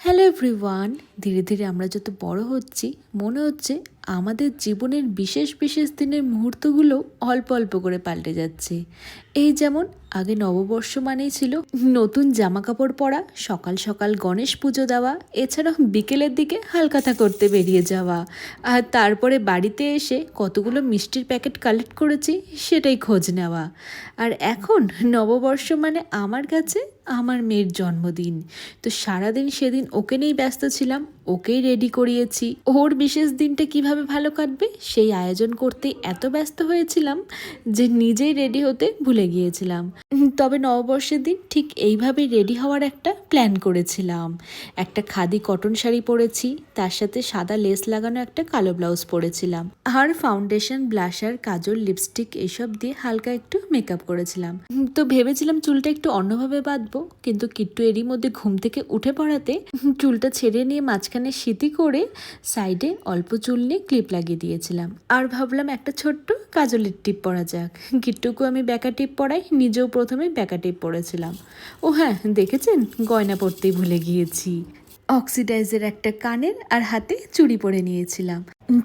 Hello everyone. ধীরে ধীরে আমরা যত বড় হচ্ছি মনে হচ্ছে আমাদের জীবনের বিশেষ বিশেষ দিনের মুহূর্তগুলো অল্প অল্প করে পাল্টে যাচ্ছে। এই যেমন আগে নববর্ষ মানেই ছিল নতুন জামা কাপড় পরা, সকাল সকাল গণেশ পুজো দেওয়া, এছাড়াও বিকেলের দিকে হালখাতা করতে বেরিয়ে যাওয়া, আর তারপরে বাড়িতে এসে কতগুলো মিষ্টির প্যাকেট কালেক্ট করেছি সেটাই খোঁজ নেওয়া। আর এখন নববর্ষ মানে আমার কাছে আমার মেয়ের জন্মদিন। তো সারাদিন সেদিন ওকে নিয়েই ব্যস্ত ছিলাম, ওকেই রেডি করিয়েছি। ওর বিশেষ দিনটা কিভাবে ভালো কাটবে সেই আয়োজন করতে এত ব্যস্ত হয়েছিলাম যে নিজেই রেডি হতে ভুলে গিয়েছিলাম। তবে নববর্ষের দিন ঠিক এইভাবেই রেডি হওয়ার একটা প্ল্যান করেছিলাম। একটা খাদি কটন শাড়ি পরেছি, তার সাথে সাদা লেস লাগানো একটা কালো ব্লাউজ পরেছিলাম, আর ফাউন্ডেশন, ব্লাশার, কাজল, লিপস্টিক এইসব দিয়ে হালকা একটু মেকআপ করেছিলাম। তো ভেবেছিলাম চুলটা একটু অন্যভাবে বাঁধবো, কিন্তু কিট্টু এরই মধ্যে ঘুম থেকে উঠে পড়াতে চুলটা ছেড়ে নিয়ে মাঝখানে সিঁথি করে সাইডে অল্প চুল নিয়ে ক্লিপ লাগিয়ে দিয়েছিলাম। আর ভাবলাম একটা ছোট্ট কাজলের টিপ পরা যাক। কিট্টুকেও আমি ব্যাকা টিপ পরাই, নিজেও প্রথমে ব্যাকা টিপ পরেছিলাম। ও হ্যাঁ, দেখেছেন গয়না পরতেই ভুলে গিয়েছি। অক্সিডাইজের একটা কানের আর হাতে চুড়ি পরে নিয়েছিলাম।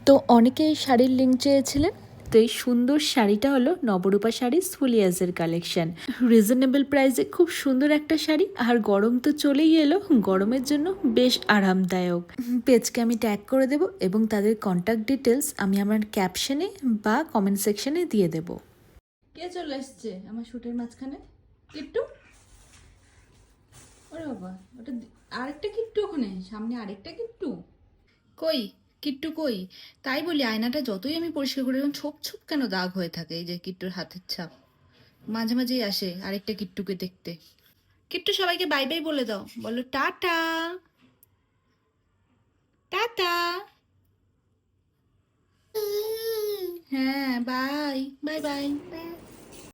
তো অনেকে এই শাড়ির লিঙ্ক চেয়েছিলেন। তো এই সুন্দর শাড়িটা হলো নবরূপা শাড়ির ফুলিয়াজের কালেকশন। রিজনেবল প্রাইসে খুব সুন্দর একটা শাড়ি, আর গরম তো চলেই এলো, গরমের জন্য বেশ আরামদায়ক। পেজকে আমি ট্যাগ করে দেব এবং তাদের কন্ট্যাক্ট ডিটেলস আমি আমার ক্যাপশনে বা কমেন্ট সেকশনে দিয়ে দেব। কে চলে এসছে আমার শুটের মাঝখানে? কিট্টু, ওরে বাবা, ওটা আরেকটা কিট্টু, ওখানে সামনে আরেকটা কিট্টু। কই কিট্টু কই? তাই বলি আয়নাটা যতই আমি পরিষ্কার করি ছোপ ছোপ কেন দাগ হয়ে থাকে? এই যে কিট্টুর হাতের ছাপ, মাঝে মাঝেই আসে আরেকটা কিট্টুকে দেখতে। কিট্টু, সবাইকে বাই বাই বলে দাও, বলো টাটা। টাটা। হ্যাঁ, বাই বাই বাই।